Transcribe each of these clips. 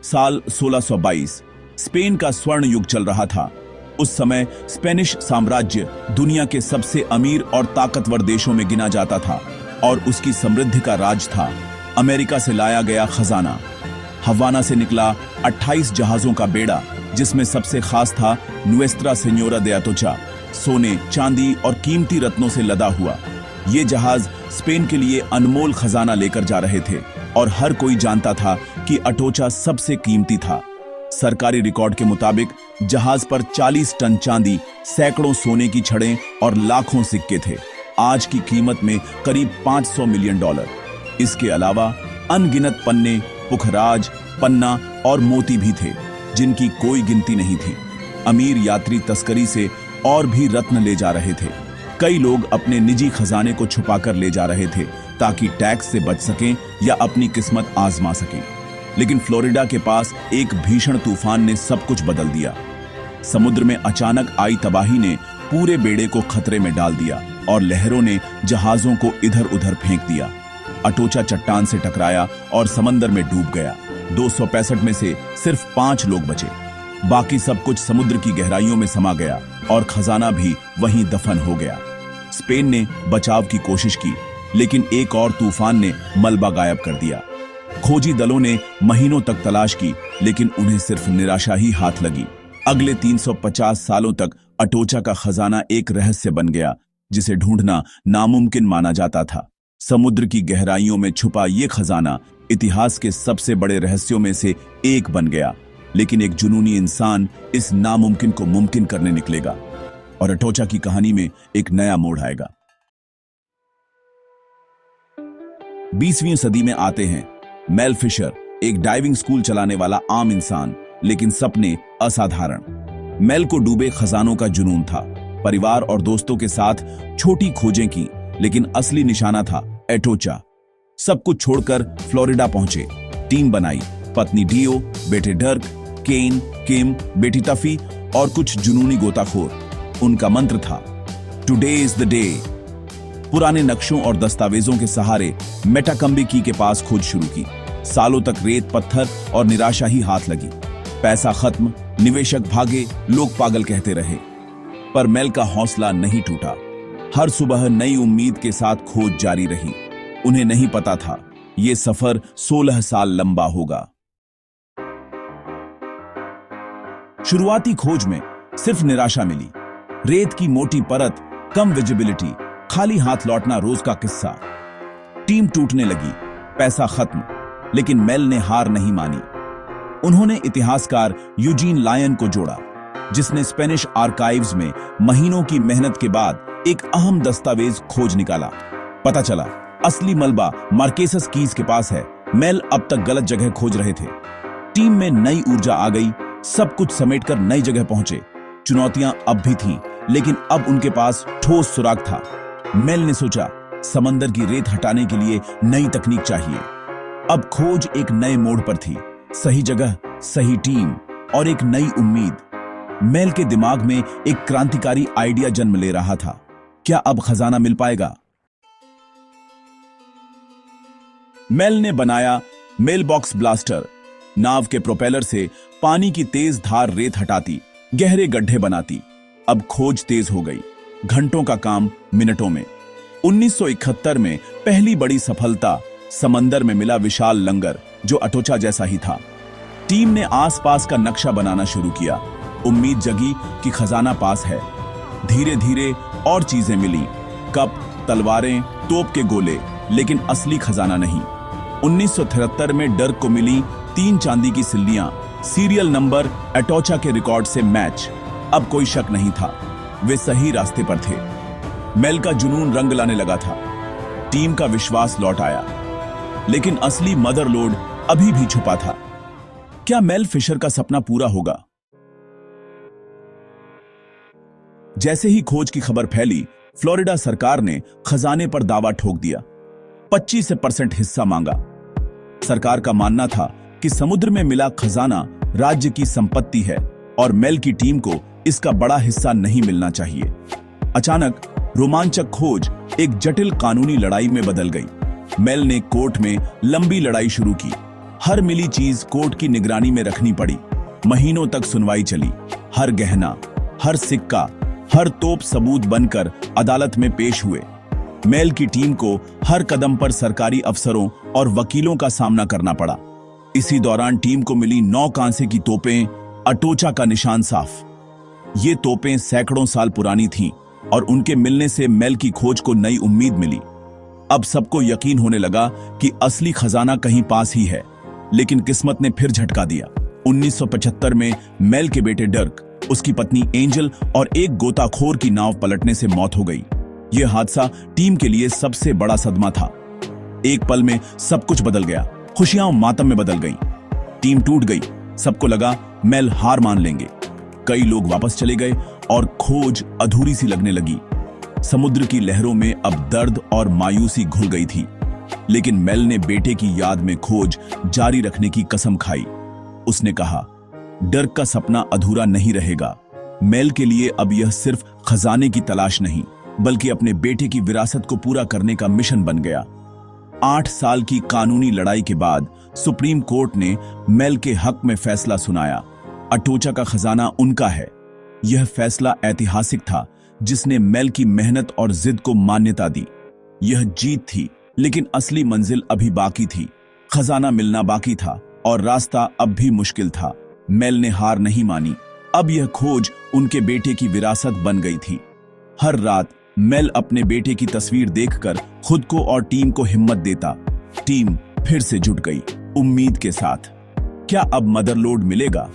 साल 1622 स्पेन का स्वर्ण युग चल रहा था। उस समय स्पेनिश साम्राज्य दुनिया के सबसे अमीर और ताकतवर देशों में गिना जाता था और उसकी समृद्धि का राज था अमेरिका से लाया गया खजाना। हवाना से निकला 28 जहाजों का बेड़ा, जिसमें सबसे खास था नुएस्त्रा सेन्योरा दे अटोचा, सोने, चांदी और कीमती रत्नों से लदा हुआ। ये जहाज स्पेन के लिए अनमोल खजाना लेकर जा रहे थे और हर कोई जानता था कि अटोचा सबसे कीमती था। सरकारी रिकॉर्ड के मुताबिक जहाज पर 40 टन चांदी, सैकड़ों सोने की छड़ें और लाखों सिक्के थे, आज की कीमत में करीब $500 मिलियन। इसके अलावा अनगिनत पन्ने, पुखराज, पन्ना और मोती भी थे, जिनकी कोई गिनती नहीं थी। अमीर यात्री तस्करी से और भी रत्न ले जा रहे थे। कई लोग अपने निजी खजाने को छुपाकर ले जा रहे थे ताकि टैक्स से बच सकें या अपनी किस्मत आजमा सकें। लेकिन फ्लोरिडा के पास एक भीषण तूफान ने सब कुछ बदल दिया। समुद्र में अचानक आई तबाही ने पूरे बेड़े को खतरे में डाल दिया और लहरों ने जहाजों को इधर उधर फेंक दिया। अटोचा चट्टान से टकराया और समंदर में डूब गया। 265 में से सिर्फ 5 लोग बचे। बाकी सब कुछ समुद्र की गहराइयों में समा गया और खजाना भी वहीं दफन हो गया। स्पेन ने बचाव की कोशिश की, लेकिन एक और तूफान ने मलबा गायब कर दिया। खोजी दलों ने महीनों तक तलाश की, लेकिन उन्हें सिर्फ निराशा ही हाथ लगी। अगले 350 सालों तक अटोचा का खजाना एक रहस्य बन गया, जिसे ढूंढना नामुमकिन माना जाता था। समुद्र की गहराइयों में छुपा ये खजाना इतिहास के सबसे बड़े रहस्यों में से एक बन गया। लेकिन एक जुनूनी इंसान इस नामुमकिन को मुमकिन करने निकलेगा और अटोचा की कहानी में एक नया मोड़ आएगा। 20वीं सदी में आते हैं मेल फिशर, एक डाइविंग स्कूल चलाने वाला आम इंसान, लेकिन सपने असाधारण। मेल को डूबे खजानों का जुनून था। परिवार और दोस्तों के साथ छोटी खोजें की, लेकिन असली निशाना था अटोचा। सब कुछ छोड़कर फ्लोरिडा पहुंचे। टीम बनाई, पत्नी डियो, बेटे डर्क, केन, किम, बेटी टफी और कुछ जुनूनी गोताखोर। उनका मंत्र था टुडे इज द डे। पुराने नक्शों और दस्तावेजों के सहारे मेटाकम्बिकी के पास खोज शुरू की। सालों तक रेत, पत्थर और निराशा ही हाथ लगी। पैसा खत्म, निवेशक भागे, लोग पागल कहते रहे। पर मेल का हौसला नहीं टूटा। हर सुबह नई उम्मीद के साथ खोज जारी रही। उन्हें नहीं पता था यह सफर 16 साल लंबा होगा। शुरुआती खोज में सिर्फ निराशा मिली। रेत की मोटी परत, कम विजिबिलिटी, खाली हाथ लौटना रोज का किस्सा। टीम टूटने लगी, पैसा खत्म, लेकिन मेल ने हार नहीं मानी। उन्होंने इतिहासकार यूजीन लायन को जोड़ा, जिसने स्पेनिश आर्काइव्स में महीनों की मेहनत के बाद एक अहम दस्तावेज खोज निकाला। पता चला असली मलबा मार्केसस कीज के पास है। मेल अब तक गलत जगह खोज रहे थे। टीम में नई ऊर्जा आ गई। सब कुछ समेटकर नई जगह पहुंचे। चुनौतियां अब भी थीं, लेकिन अब उनके पास ठोस सुराग था। मेल ने सोचा, समंदर की रेत हटाने के लिए नई तकनीक चाहिए। अब खोज एक नए मोड़ पर थी। सही जगह, सही टीम और एक नई उम्मीद। मेल के दिमाग में एक क्रांतिकारी आइडिया जन्म ले रहा था। क्या अब खजाना मिल पाएगा? मेल ने बनाया मेल बॉक्स ब्लास्टर। नाव के प्रोपेलर से पानी की तेज धार रेत हटाती, गहरे गड्ढे बनाती। अब खोज तेज हो गई। घंटों का काम मिनटों में। 1971 में पहली बड़ी सफलता, समंदर में मिला विशाल लंगर, जो अटोचा जैसा ही था। टीम ने आसपास का नक्शा बनाना शुरू किया। उम्मीद जगी कि खजाना पास है। धीरे धीरे और चीजें मिली, कप, तलवारें, तोप के गोले, लेकिन असली खजाना नहीं। 1973 में डर्क को मिली 3 चांदी की सिल्लियां, सीरियल नंबर अटोचा के रिकॉर्ड से मैच। अब कोई शक नहीं था, वे सही रास्ते पर थे। मेल का जुनून रंग लाने लगा था। टीम का विश्वास लौट आया, लेकिन असली मदर लोड अभी भी छुपा था। क्या मेल फिशर का सपना पूरा होगा? जैसे ही खोज की खबर फैली, फ्लोरिडा सरकार ने खजाने पर दावा ठोक दिया। 25% हिस्सा मांगा। सरकार का मानना था कि समुद्र में मिला खजाना राज्य की संपत्ति है और मेल की टीम को इसका बड़ा हिस्सा नहीं मिलना चाहिए। अचानक रोमांचक खोज एक जटिल कानूनी लड़ाई में बदल गई। मेल ने कोर्ट में लंबी लड़ाई शुरू की। हर मिली चीज कोर्ट की निगरानी में रखनी पड़ी। महीनों तक सुनवाई चली। हर गहना, हर सिक्का, हर तोप सबूत बनकर अदालत में पेश हुए। मेल की टीम को हर कदम पर सरकारी अफसरों और वकीलों का सामना करना पड़ा। इसी दौरान टीम को मिली 9 कांसे की तोपें, अटोचा का निशान साफ। ये तोपें सैकड़ों साल पुरानी थीं और उनके मिलने से मेल की खोज को नई उम्मीद मिली। अब सबको यकीन होने लगा कि असली खजाना कहीं पास ही है। लेकिन किस्मत ने फिर झटका दिया। 1975 में मेल के बेटे डर्क, उसकी पत्नी एंजल और एक गोताखोर की नाव पलटने से मौत हो गई। यह हादसा टीम के लिए सबसे बड़ा सदमा था। एक पल में सब कुछ बदल गया। खुशियां मातम में बदल गईं। टीम टूट गई। सबको लगा मेल हार मान लेंगे। कई लोग वापस चले गए और खोज अधूरी सी लगने लगी। समुद्र की लहरों में अब दर्द और मायूसी घुल गई थी। लेकिन मेल ने बेटे की याद में खोज जारी रखने की कसम खाई। उसने कहा, डर्क का सपना अधूरा नहीं रहेगा। मेल के लिए अब यह सिर्फ खजाने की तलाश नहीं, बल्कि अपने बेटे की विरासत को पूरा करने का मिशन बन गया। 8 साल की कानूनी लड़ाई के बाद सुप्रीम कोर्ट ने मेल के हक में फैसला सुनाया। अटोचा का खजाना उनका है। यह फैसला ऐतिहासिक था, जिसने मेल की मेहनत और जिद को मान्यता दी। यह जीत थी, लेकिन असली मंजिल अभी बाकी थी। खजाना मिलना बाकी था और रास्ता अब भी मुश्किल था। मेल ने हार नहीं मानी। अब यह खोज उनके बेटे की विरासत बन गई थी। हर रात मेल अपने बेटे की तस्वीर देखकर खुद को और टीम को हिम्मत देता। टीम फिर से जुट गई, उम्मीद के साथ। क्या अब मदरलोड मिलेगा?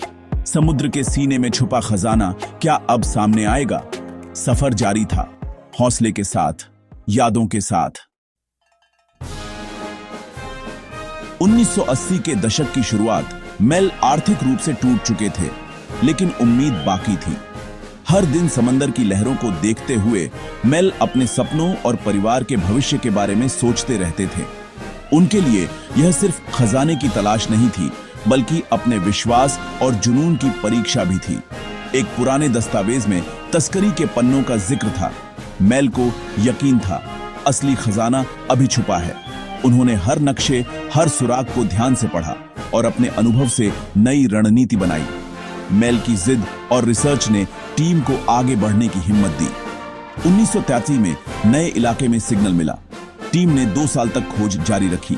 समुद्र के सीने में छुपा खजाना क्या अब सामने आएगा? सफर जारी था, हौसले के साथ, यादों के साथ। 1980 के दशक की शुरुआत। मेल आर्थिक रूप से टूट चुके थे, लेकिन उम्मीद बाकी थी। हर दिन समंदर की लहरों को देखते हुए मेल अपने सपनों और परिवार के भविष्य के बारे में सोचते रहते थे। उनके लिए यह सिर्फ खजाने की तलाश नहीं थी, बल्कि अपने विश्वास और जुनून की परीक्षा भी थी। एक पुराने दस्तावेज में तस्करी के पन्नों का जिक्र था। मेल को यकीन था, असली खजाना अभी छुपा है। उन्होंने हर नक्शे, हर सुराग को ध्यान से पढ़ा और अपने अनुभव से नई रणनीति बनाई। मेल की जिद और रिसर्च ने टीम को आगे बढ़ने की हिम्मत दी। 1983 में नए इलाके में सिग्नल मिला। टीम ने 2 साल तक खोज जारी रखी।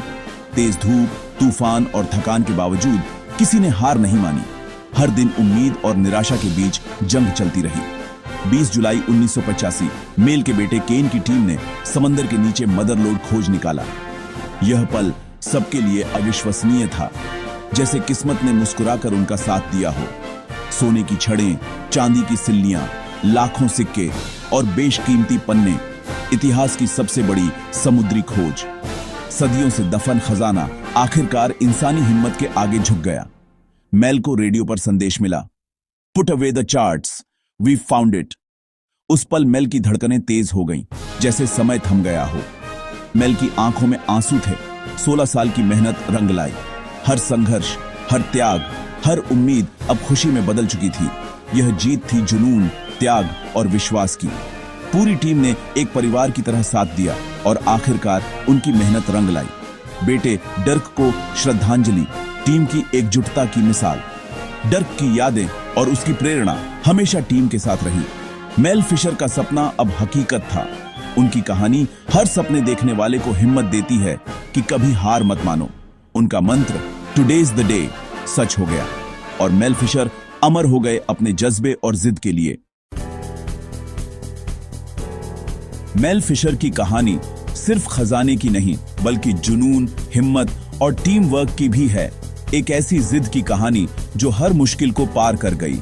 तेज धूप, तूफान और थकान के बावजूद किसी ने हार नहीं मानी। हर दिन उम्मीद और निराशा के बीच जंग चलती रही। 20 जुलाई 1985 मेल के बेटे केन की टीम ने समंदर के नीचे मदरलोड खोज निकाला। यह पल सबके लिए अविश्वसनीय था, जैसे किस्मत ने मुस्कुराकर उनका साथ दिया हो। सोने की छड़ें, चांदी की सिल्लियां, लाखों सिक्के और बेशकीमती पन्ने, इतिहास की सबसे बड़ी समुद्री खोज। सदियों से दफन खजाना आखिरकार इंसानी हिम्मत के आगे झुक गया। मेल को रेडियो पर संदेश मिला, put away the charts, we found it. उस पल मेल की धड़कनें तेज हो गईं, जैसे समय थम गया हो। मेल की आंखों में आंसू थे। 16 साल की मेहनत रंग लाई। हर संघर्ष, हर त्याग, हर उम्मीद अब खुशी में बदल चुकी थी। यह जीत थी जुनून, त्याग और विश्वास की। पूरी टीम ने एक परिवार की तरह साथ दिया और आखिरकार उनकी मेहनत रंग लाई। बेटे डर्क को श्रद्धांजलि, टीम की एकजुटता की मिसाल। डर्क की यादें और उसकी प्रेरणा हमेशा टीम के साथ रही। मेल फिशर का सपना अब हकीकत था। उनकी कहानी हर सपने देखने वाले को हिम्मत देती है कि कभी हार मत मानो। उनका मंत्र टुडे इज द डे सच हो गया और मेल फिशर अमर हो गए अपने जज्बे और जिद के लिए। मेल फिशर की कहानी सिर्फ खजाने की नहीं, बल्कि जुनून, हिम्मत और टीम वर्क की भी है। एक ऐसी जिद की कहानी जो हर मुश्किल को पार कर गई।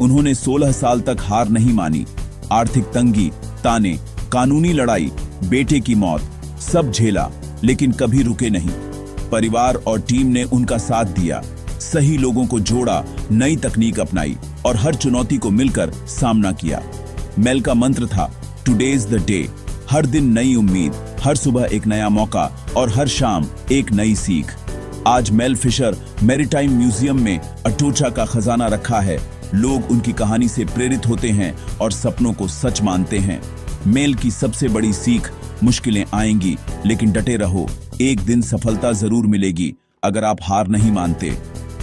उन्होंने 16 साल तक हार नहीं मानी। आर्थिक तंगी, ताने, कानूनी लड़ाई, बेटे की मौत, सब झेला, लेकिन कभी रुके नहीं। परिवार और टीम ने उनका साथ दिया, सही लोगों को जोड़ा, नई तकनीक अपनाई और हर चुनौती को मिलकर सामना किया। मेल का मंत्र था टुडे इज द डे। हर दिन नई उम्मीद, हर सुबह एक नया मौका और हर शाम एक नई सीख। आज मेल फिशर मैरीटाइम म्यूजियम में अटोचा का खजाना रखा है। लोग उनकी कहानी से प्रेरित होते हैं और सपनों को सच मानते हैं। मेल की सबसे बड़ी सीख, मुश्किलें आएंगी, लेकिन डटे रहो, एक दिन सफलता जरूर मिलेगी। अगर आप हार नहीं मानते।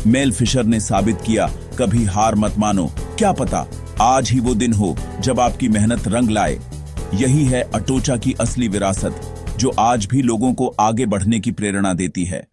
मेल फिशर ने साबित किया, कभी हार मत मानो, क्या पता आज ही वो दिन हो जब आपकी मेहनत रंग लाए। यही है अटोचा की असली विरासत, जो आज भी लोगों को आगे बढ़ने की प्रेरणा देती है।